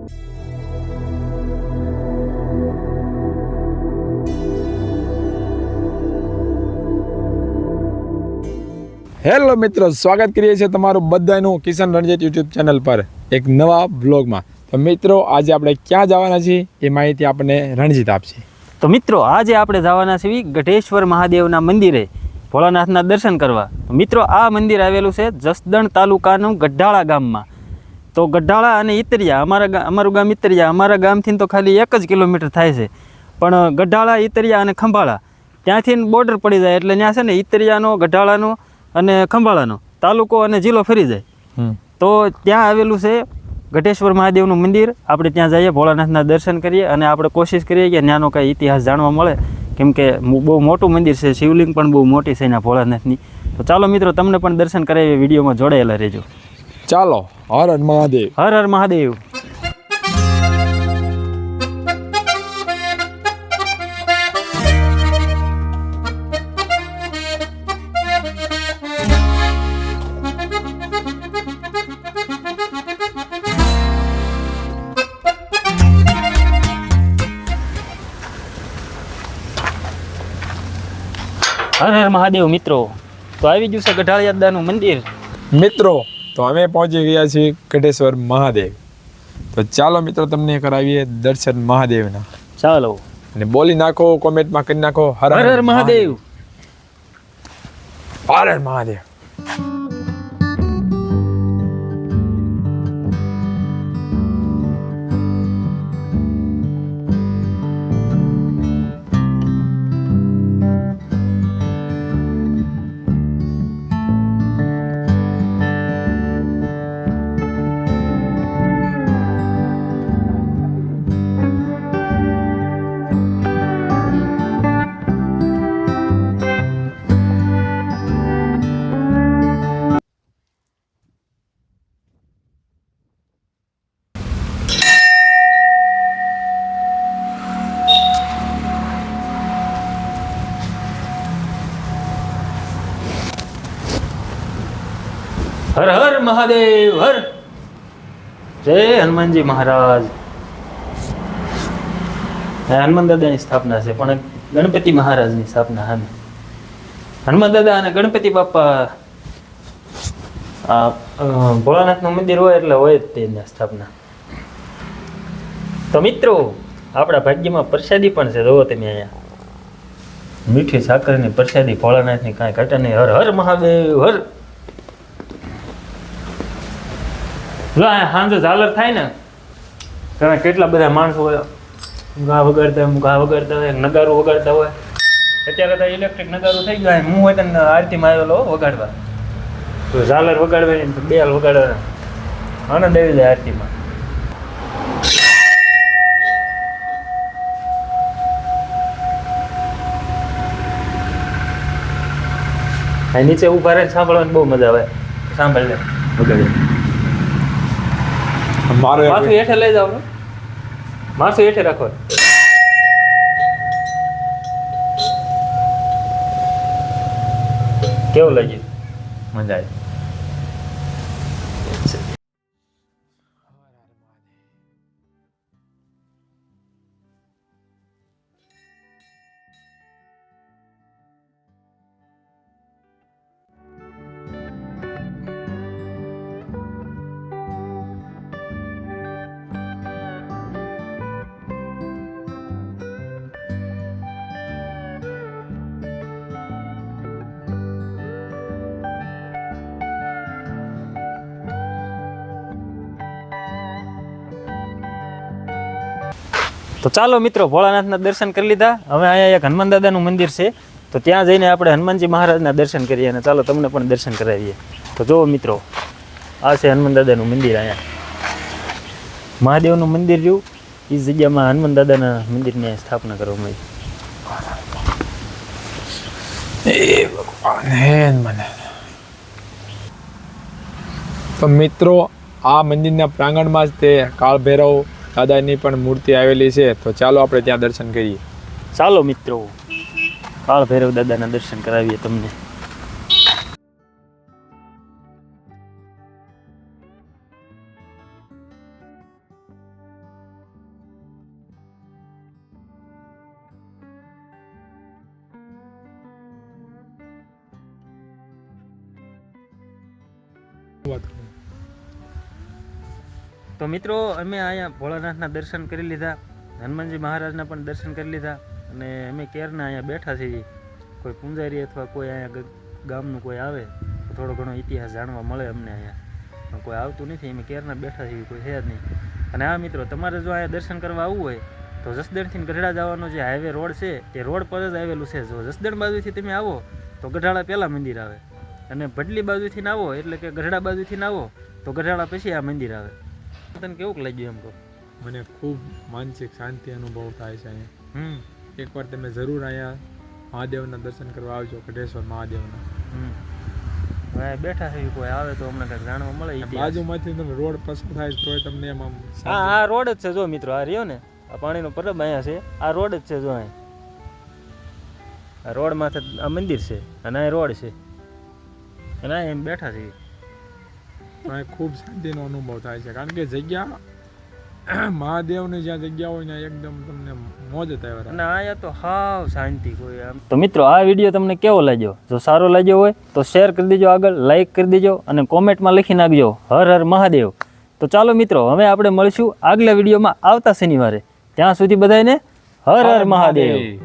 Hello મિત્રો, સ્વાગત કરીએ છીએ તમારું બધાનું કિશન રણજીત યુટ્યુબ ચેનલ પર એક નવા વ્લોગમાં। તો મિત્રો આજે આપણે ક્યાં જવાના છીએ એ માહિતી આપણને રણજીત આપશે। તો મિત્રો આજે આપણે જવાના છીએ ગઢેશ્વર મહાદેવના મંદિરે ભોળાનાથના દર્શન કરવા। તો મિત્રો આ મંદિર આવેલું છે જસદણ તાલુકાનું ગઢાળા ગામમાં। તો ગઢાળા અને ઈતરિયા અમારું ગામ ઈતરિયા અમારા ગામથી તો ખાલી 1 જ કિલોમીટર થાય છે, પણ ગઢાળા ઈતરિયા અને ખંભાળા ત્યાંથી બોર્ડર પડી જાય એટલે ત્યાં છે ને ઈતરિયાનો ગઢાળાનો અને ખંભાળાનો તાલુકો અને જિલ્લો ફરી જાય। તો ત્યાં આવેલું છે ગઢેશ્વર મહાદેવનું મંદિર। આપણે ત્યાં જઈએ, ભોળાનાથના દર્શન કરીએ અને આપણે કોશિશ કરીએ કે ત્યાંનો કાંઈ ઇતિહાસ જાણવા મળે, કેમ કે બહુ મોટું મંદિર છે, શિવલિંગ પણ બહુ મોટી છે એના ભોળાનાથની। તો ચાલો મિત્રો તમને પણ દર્શન કરાવીએ, વિડીયોમાં જોડાયેલા રહેજો। ચાલો, હર હર મહાદેવ। હર હર મહાદેવ। હર હર મહાદેવ મિત્રો, તો આવી ગયું છે ગઢાળિયાદાનું મંદિર। મિત્રો તો અમે પહોંચી ગયા છીએ ગઢેશ્વર મહાદેવ। તો ચાલો મિત્રો તમને કરાવીએ દર્શન મહાદેવના। ચાલો અને બોલી નાખો, કોમેન્ટમાં કરી નાખો હર હર હર મહાદેવ। હર હર મહાદેવ। હર હર મહાદેવ હર। જય હનુમાનજી મહારાજ। હનુમાન દાદાની સ્થાપના છે, પણ ગણપતિ મહારાજની સ્થાપના સામે હનુમાન દાદા અને ગણપતિ બાપા આ ભોળાનાથનું મંદિર હોય એટલે હોય જ તેની સ્થાપના। તો મિત્રો આપણા ભાગ્યમાં પ્રસાદી પણ છે, જોવો તમે અહીંયા મીઠી સાકરની પ્રસાદી ભોળાનાથની કાંઈ ઘટે નહીં। હર હર મહાદેવ હર। જો આ સાંજે ઝાલર થાય ને, તમે કેટલા બધા માણસો હોય, ગા વગાડતા હોય, નગારું વગાડતા હોય। અત્યારે તો ઇલેક્ટ્રિક નગારું થઈ ગયું, હું હોય તો આરતીમાં આવેલો વગાડવા, તો ઝાલર વગાડવાની, બેલ વગાડવાના, આનંદ આવી જાય આરતીમાં। નીચે ઉભા રહીને સાંભળવાની બહુ મજા આવે, સાંભળી લે વગાડી। માથું હેઠે લઈ જાવ, માથું હેઠે રાખો। કેવું લાગ્યું? મજા આવી। તો ચાલો મિત્રો, ભોળાનાથના દર્શન કરી લીધા। હવે અહીંયા એક હનુમાન દાદાનું મંદિર છે, તો ત્યાં જઈને આપણે હનુમાનજી મહારાજના દર્શન કરીએ અને ચાલો તમને પણ દર્શન કરાવીએ। તો જુઓ મિત્રો, આ છે હનુમાન દાદાનું મંદિર। અહીંયા મહાદેવનું મંદિર રહ્યું, એ જગ્યામાં હનુમાન દાદાના મંદિરની સ્થાપના કરવામાં આવી। તો મિત્રો આ મંદિરના પ્રાંગણમાં જ તે કાળ ભૈરવ દાદાની પણ મૂર્તિ આવેલી છે, તો ચાલો આપણે ત્યાં દર્શન કરીએ। ચાલો મિત્રો, કાળ ભૈરવ દાદાના દર્શન કરાવીએ તમને। વાત કરું. તો મિત્રો અમે અહીંયા ભોળાનાથના દર્શન કરી લીધા, હનુમાનજી મહારાજના પણ દર્શન કરી લીધા, અને અમે ક્યારના અહીંયા બેઠા છીએ. કોઈ પૂંજારી અથવા કોઈ અહીંયા ગામનું કોઈ આવે તો થોડો ઘણો ઇતિહાસ જાણવા મળે અમને અહીંયા, પણ કોઈ આવતું નથી. અમે ક્યારના બેઠા છીએ, કોઈ છે જ નહીં. અને આ મિત્રો, તમારે જો અહીંયા દર્શન કરવા આવવું હોય તો જસદણથી ગઢડા જવાનો જે હાઈવે રોડ છે એ રોડ પર જ આવેલું છે. જો જસદણ બાજુથી તમે આવો તો ગઢાળા પહેલાં મંદિર આવે, અને ભડલી બાજુથી ના આવો એટલે કે ગઢડા બાજુથી ના આવો તો ગઢાળા પછી આ મંદિર આવે. તને કેવું લાગ્યું એમ કહો? મને ખૂબ માનસિક શાંતિ અનુભવ થાય છે અહીંયા. એકવાર તમે જરૂર અહીંયા મહાદેવના દર્શન કરવા આવજો, ગઢેશ્વર મહાદેવના. હવે બેઠા છે, કોઈ આવે તો અમને કંઈક જાણવા મળે. બાજુમાંથી તમે રોડ પસાર થાય તોય તમને એમ આમ હા, આ રોડ જ છે. જો મિત્રો, આ રહ્યો ને, આ પાણીનો પરબ અહીંયા છે, આ રોડ જ છે. જો અહીં આ રોડ માથે આ મંદિર છે, અને આ રોડ છે, અને આ એમ બેઠા છે. અહીંયા ખૂબ શાંતિનો અનુભવ થાય છે, કારણ કે જગ્યા મહાદેવની જ્યાં જગ્યા હોય ને એકદમ તમને મોજ થાય. અને અહીંયા તો હાવ શાંતિ કોઈ આમ. તો મિત્રો, આ વિડીયો તમને કેવો લાગ્યો? જો સારો લાગ્યો હોય તો શેર કરી દેજો, આગળ લાઈક કરી દેજો, અને કોમેન્ટમાં લખી નાખજો હર હર મહાદેવ. તો ચાલો મિત્રો, હવે આપણે મળીશું આગલા વિડીયોમાં આવતા શનિવારે. ત્યાં સુધી બધાને હર હર મહાદેવ.